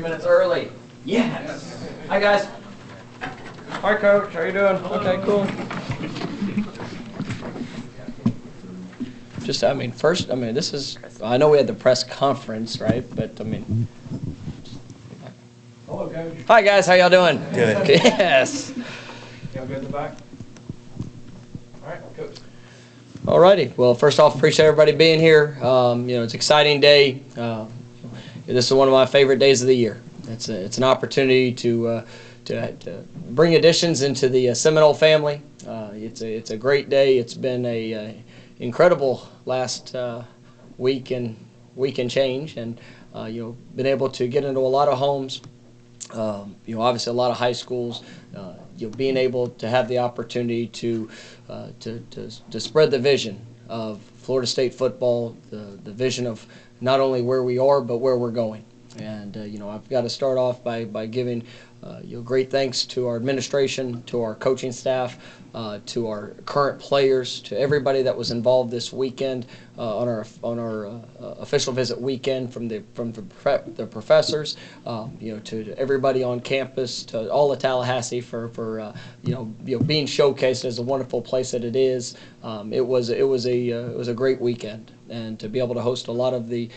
minutes early. Yes. Hi, guys. Hi, Coach. How you doing? Okay, cool. Just, first, this is, I know we had the press conference, right? But, Hello, Coach. Hi, guys. How y'all doing? Good. Yes. Y'all good in the back? All right, Coach. All righty. Well, first off, appreciate everybody being here. It's an exciting day. This is one of my favorite days of the year. It's an opportunity to bring additions into the Seminole family. It's a great day. It's been a incredible last week and change, and been able to get into a lot of homes. Obviously a lot of high schools. Being able to have the opportunity to spread the vision of Florida State football, the vision of not only where we are but where we're going. And I've got to start off by giving great thanks to our administration, to our coaching staff, to our current players, to everybody that was involved this weekend on our official visit weekend, from the professors, to everybody on campus, to all of Tallahassee for being showcased as a wonderful place that it is. It was a great weekend, and to be able to host a lot of the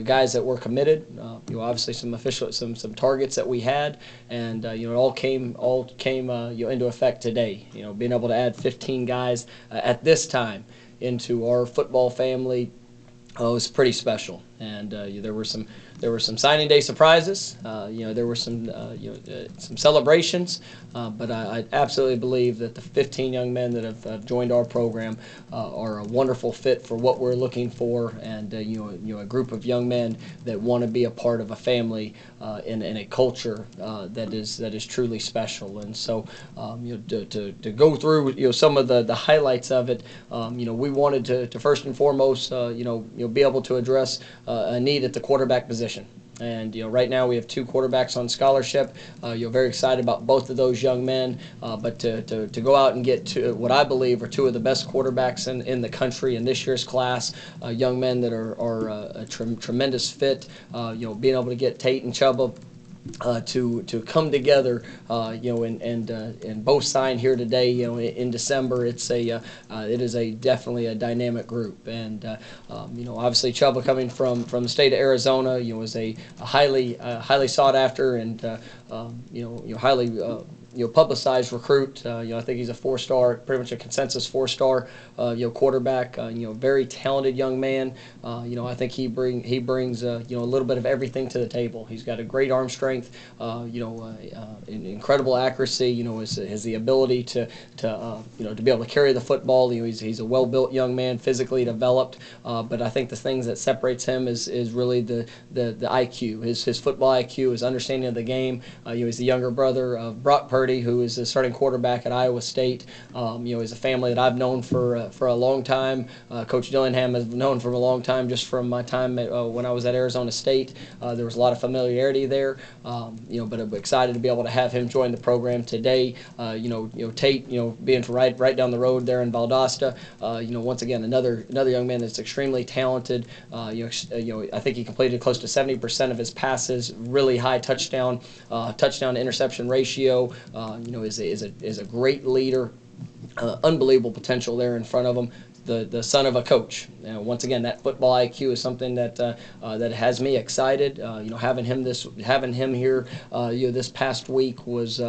guys that were committed. Obviously some targets that we had, and it all came into effect today. Being able to add 15 guys at this time into our football family was pretty special. And there were some signing day surprises. There were some celebrations. But I absolutely believe that the 15 young men that have joined our program are a wonderful fit for what we're looking for, and a group of young men that want to be a part of a family in a culture that is truly special. And so to go through some of the highlights of it, we wanted to first and foremost be able to address a need at the quarterback position. And right now we have 2 quarterbacks on scholarship. Very excited about both of those young men. But to go out and get to what I believe are 2 of the best quarterbacks in the country in this year's class, young men that are a tremendous fit. Being able to get Tate and Chubba to come together, and both sign here today, in December. It is definitely a dynamic group. And obviously Chubba, coming from the state of Arizona, is a highly sought after and highly publicized recruit. I think he's a 4-star, pretty much a consensus 4-star, quarterback. Very talented young man. I think he brings a little bit of everything to the table. He's got a great arm strength. Incredible accuracy. Has the ability to be able to carry the football. He's a well-built young man, physically developed. But I think the things that separates him is really the IQ. His football IQ, his understanding of the game. He's the younger brother of Brock Purdy, who is the starting quarterback at Iowa State. He's a family that I've known for a long time. Coach Dillingham has known for a long time, just from my time when I was at Arizona State. There was a lot of familiarity there. But I'm excited to be able to have him join the program today. Tate, being right down the road there in Valdosta. Once again, another young man that's extremely talented. I think he completed close to 70% of his passes. Really high touchdown to interception ratio. Is a great leader. Unbelievable potential there in front of him. The son of a coach. Once again, that football IQ is something that has me excited. Having him here, this past week was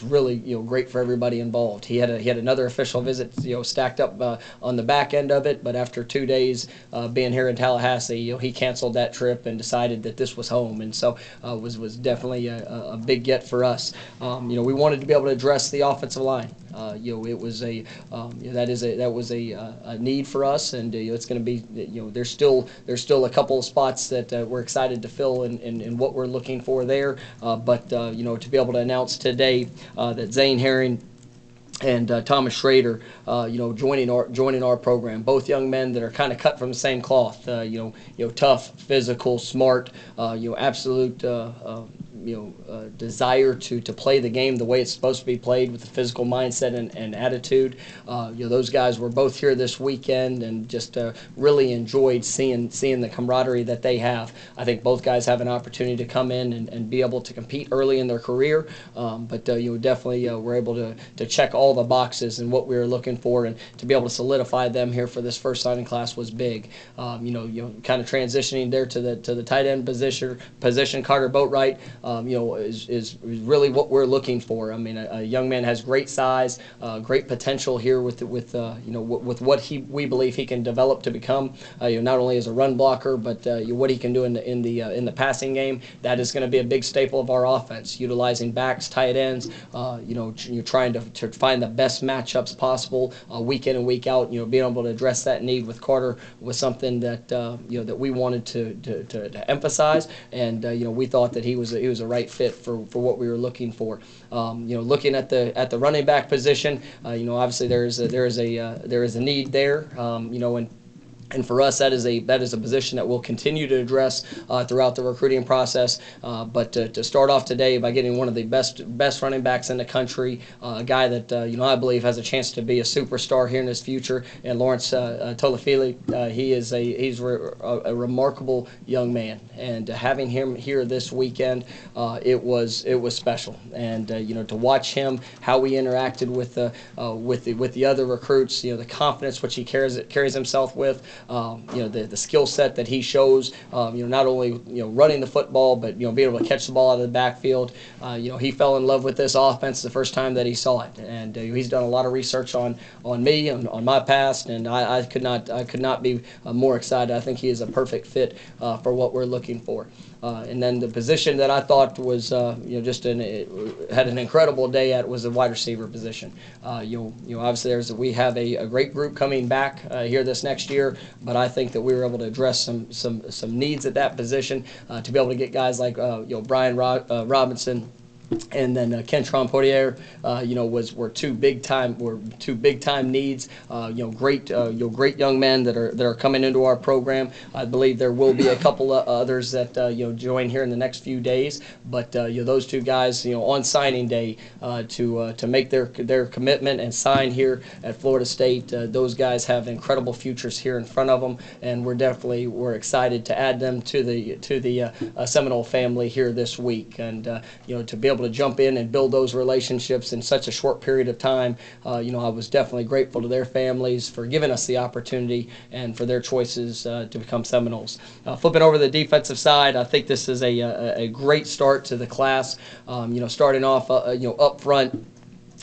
really great for everybody involved. He had another official visit, stacked up on the back end of it. But after 2 days being here in Tallahassee, he canceled that trip and decided that this was home. And so was definitely a big get for us. We wanted to be able to address the offensive line. It was that was a need for us, and it's going to be, there's still a couple of spots that we're excited to fill in what we're looking for there. But to be able to announce today that Zane Herring and Thomas Schrader, joining our program. Both young men that are kind of cut from the same cloth. Tough, physical, smart. Absolute. desire to play the game the way it's supposed to be played with the physical mindset and attitude. Those guys were both here this weekend and just really enjoyed seeing the camaraderie that they have. I think both guys have an opportunity to come in and be able to compete early in their career, but definitely were able to check all the boxes and what we were looking for, and to be able to solidify them here for this first signing class was big. Kind of transitioning there to the tight end position. Carter Boatwright, is really what we're looking for. I mean, a young man has great size, great potential here with what we believe he can develop to become. Not only as a run blocker, but what he can do in the passing game. That is going to be a big staple of our offense, utilizing backs, tight ends. You're trying to find the best matchups possible week in and week out. Being able to address that need with Carter was something that that we wanted to emphasize, and we thought that he was a right fit for what we were looking for. Looking at the running back position, obviously there is a need there, and for us, that is a position that we'll continue to address throughout the recruiting process. But to start off today by getting one of the best running backs in the country, a guy that I believe has a chance to be a superstar here in his future, and Lawrence Tolafili, he's a remarkable young man, and having him here this weekend, it was special. And to watch him, how he interacted with the other recruits, the confidence which he carries himself with. The skill set that he shows, not only running the football, but being able to catch the ball out of the backfield. He fell in love with this offense the first time that he saw it, and he's done a lot of research on me and on my past, and I could not be more excited. I think he is a perfect fit for what we're looking for. And then the position that I thought was had an incredible day at was the wide receiver position. Obviously we have a great group coming back here this next year, but I think that we were able to address some needs at that position to be able to get guys like Brian Robinson. And then Kentron Poirier, were two big time needs. Great young men that are coming into our program. I believe there will be a couple of others that join here in the next few days. But those two guys, on signing day, to make their commitment and sign here at Florida State. Those guys have incredible futures here in front of them, and we're excited to add them to the Seminole family here this week, and to be able to jump in and build those relationships in such a short period of time. I was definitely grateful to their families for giving us the opportunity and for their choices to become Seminoles. Flipping over to the defensive side, I think this is a great start to the class. Starting off up front.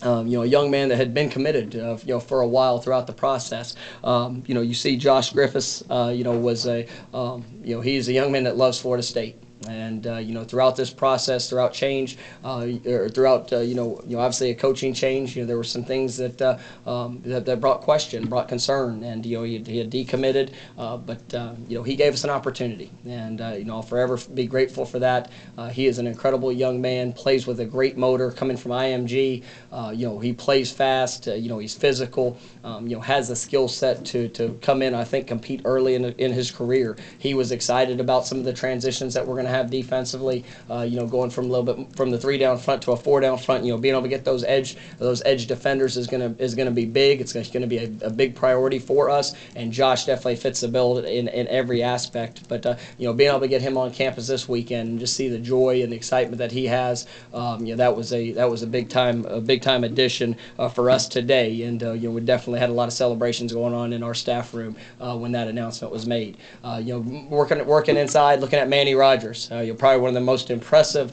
A young man that had been committed, for a while throughout the process. You see Josh Griffiths, was he's a young man that loves Florida State. And throughout this process, throughout change, throughout obviously a coaching change, there were some things that that brought concern, and he had decommitted, but he gave us an opportunity, and I'll forever be grateful for that. He is an incredible young man, plays with a great motor, coming from IMG. He plays fast. He's physical. Has the skill set to come in. I think compete early in his career. He was excited about some of the transitions that we're going to have defensively, going from a little bit from the 3 down front to a 4 down front. Being able to get those edge defenders is gonna be big. It's going to be a big priority for us. And Josh definitely fits the bill in every aspect. But being able to get him on campus this weekend and just see the joy and the excitement that he has, that was a big time addition for us today. And we definitely had a lot of celebrations going on in our staff room when that announcement was made. Working inside, looking at Manny Rogers. Probably one of the most impressive,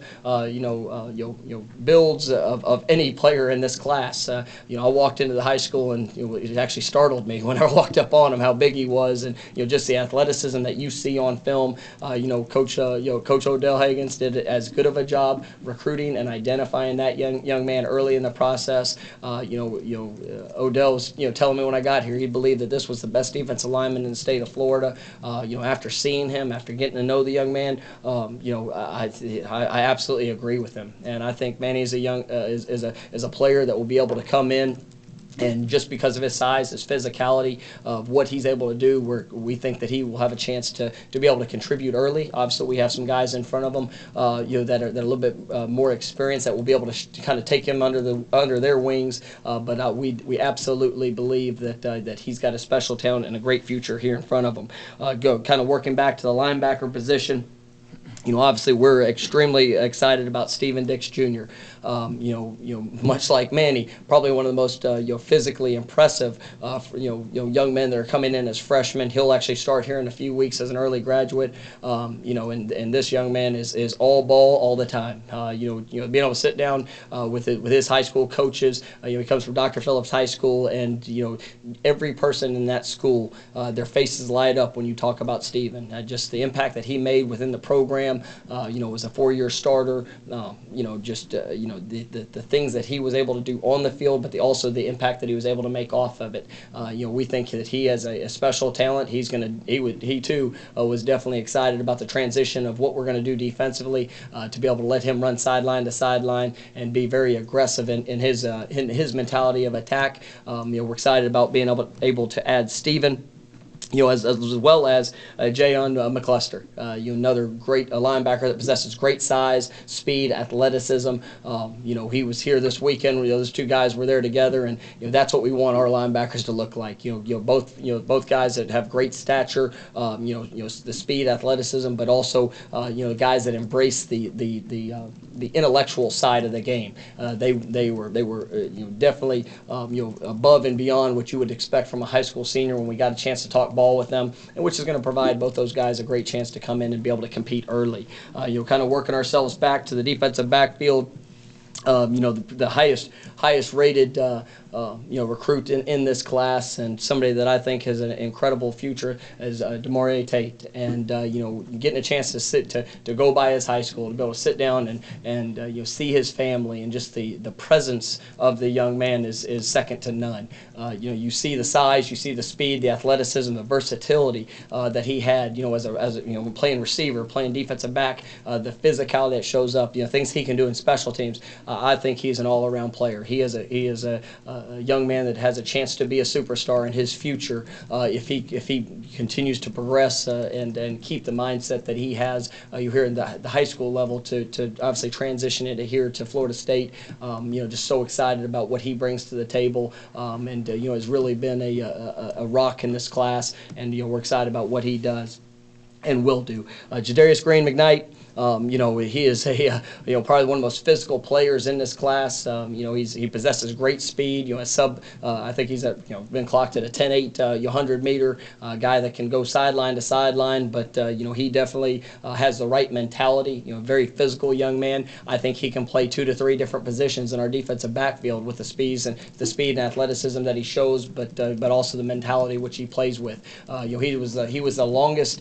builds of any player in this class. I walked into the high school, and it actually startled me when I walked up on him how big he was, and just the athleticism that you see on film. Coach Odell Higgins did as good of a job recruiting and identifying that young man early in the process. Odell was telling me when I got here he believed that this was the best defensive lineman in the state of Florida. After seeing him, after getting to know the young man. I absolutely agree with him, and I think Manny is a player that will be able to come in And just because of his size, his physicality, of what he's able to do, we think that he will have a chance to be able to contribute early. Obviously, we have some guys in front of him, that are a little bit more experienced, that will be able to kind of take him under their wings. But we absolutely believe that he's got a special talent and a great future here in front of him. Kind of working back to the linebacker position. Obviously, we're extremely excited about Steven Dix Jr. Much like Manny, probably one of the most physically impressive young men that are coming in as freshmen. He'll actually start here in a few weeks as an early graduate. And this young man is all ball all the time. Being able to sit down with his high school coaches. He comes from Dr. Phillips High School, and every person in that school, their faces light up when you talk about Steven. Just the impact that he made within the program. Was a 4-year starter. The things that he was able to do on the field, but also the impact that he was able to make off of it. We think that he has a special talent. He too was definitely excited about the transition of what we're going to do defensively, to be able to let him run sideline to sideline and be very aggressive in his mentality of attack. We're excited about being able to add Steven. As well as Jayon McCluster, another great linebacker that possesses great size, speed, athleticism. He was here this weekend. Those two guys were there together, and that's what we want our linebackers to look like. Both guys that have great stature, the speed, athleticism, but also guys that embrace the intellectual side of the game. They were definitely above and beyond what you would expect from a high school senior when we got a chance to talk ball with them, and which is going to provide both those guys a great chance to come in and be able to compete early. Kind of working ourselves back to the defensive backfield. The highest rated recruit in this class, and somebody that I think has an incredible future is Demarie Tate. And getting a chance to go by his high school, to be able to sit down and see his family, and just the presence of the young man is second to none. You see the size, you see the speed, the athleticism, the versatility that he had. As playing receiver, playing defensive back, the physicality that shows up. Things he can do in special teams. I think he's an all-around player. He is a young man that has a chance to be a superstar in his future if he continues to progress and keep the mindset that he has. You hear in the high school level to obviously transition into here to Florida State. Just so excited about what he brings to the table, and has really been a rock in this class. And we're excited about what he does and will do. Jadarius Green McKnight. He is probably one of the most physical players in this class. He possesses great speed. I think he's been clocked at a 10.8 100-meter guy that can go sideline to sideline. But he definitely has the right mentality. Very physical young man. I think he can play 2 to 3 different positions in our defensive backfield with the speed and athleticism that he shows, but also the mentality which he plays with. He was the longest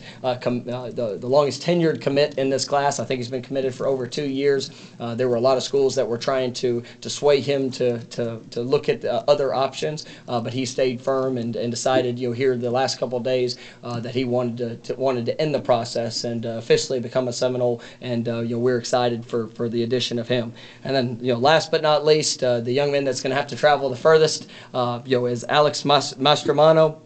tenured commit in this class. I think he's been committed for over 2 years. There were a lot of schools that were trying to sway him to look at other options, but he stayed firm and decided here the last couple of days that he wanted to end the process and officially become a Seminole. And we're excited for the addition of him. And then last but not least, the young man that's going to have to travel the furthest is Alex Mastromano.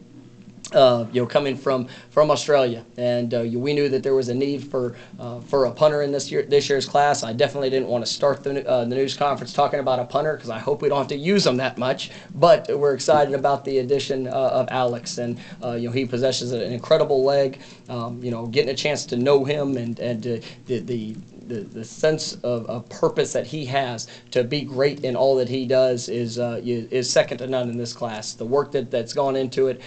Coming from Australia, and we knew that there was a need for a punter in this year's class. I definitely didn't want to start the news conference talking about a punter because I hope we don't have to use them that much. But we're excited about the addition of Alex, and he possesses an incredible leg. Getting a chance to know him and the sense of purpose that he has to be great in all that he does is second to none in this class. The work that's gone into it,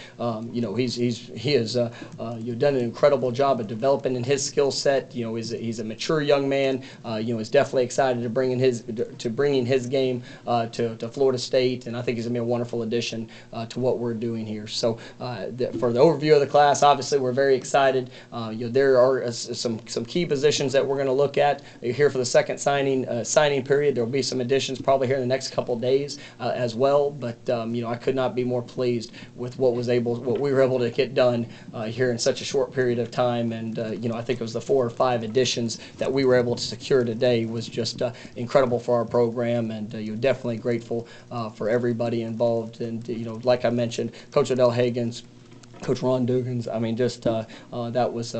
he has done an incredible job of developing in his skill set. He's a mature young man. Is definitely excited to bringing his game to Florida State, and I think he's gonna be a wonderful addition to what we're doing here. So for the overview of the class, obviously we're very excited. There are some key positions that we're going to look at. that. You're here for the second signing period. There will be some additions probably here in the next couple of days as well. But I could not be more pleased with what we were able to get done here in such a short period of time. And I think it was the 4 or 5 additions that we were able to secure today was just incredible for our program, and you're definitely grateful for everybody involved. And like I mentioned, Coach Odell Hagens, Coach Ron Dugans. I mean, just that was.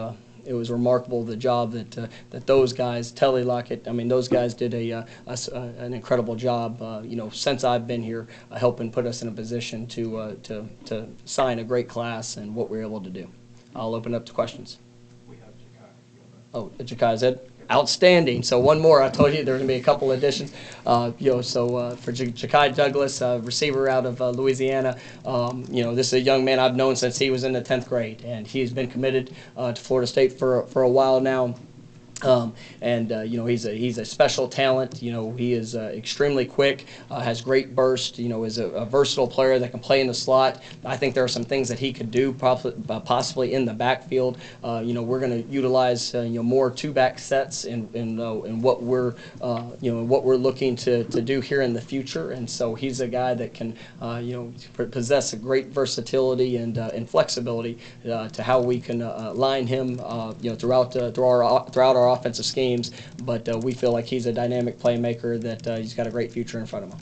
It was remarkable the job that those guys, Telly Lockett. I mean, those guys did an incredible job. Since I've been here, helping put us in a position to sign a great class and what we were able to do. I'll open up to questions. We have Jakai. Oh, Jakai's it. Outstanding. So one more. I told you there were going to be a couple additions. For Jakai Douglas, receiver out of Louisiana, this is a young man I've known since he was in the 10th grade, and he's been committed to Florida State for a while now. He's a special talent. He is extremely quick, has great burst. Is a versatile player that can play in the slot. I think there are some things that he could do possibly in the backfield. We're going to utilize more two-back sets in what we're looking to do here in the future. And so he's a guy that can possess a great versatility and flexibility to how we can line him throughout our offensive schemes, but we feel like he's a dynamic playmaker that he's got a great future in front of him.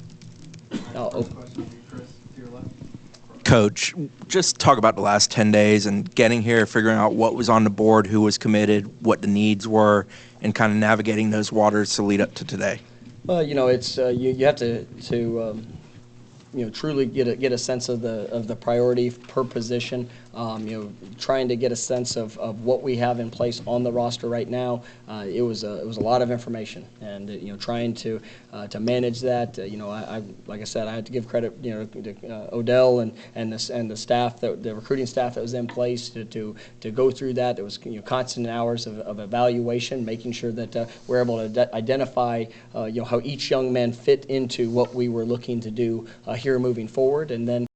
Coach, just talk about the last 10 days and getting here, figuring out what was on the board, who was committed, what the needs were, and kind of navigating those waters to lead up to today. Well, it's you have to truly get a sense of the priority per position. Trying to get a sense of what we have in place on the roster right now. It was a lot of information, and trying to manage that. Like I said, I had to give credit to Odell and the staff, the recruiting staff that was in place to go through that. There was constant hours of evaluation, making sure that we're able to identify how each young man fit into what we were looking to do here moving forward, and then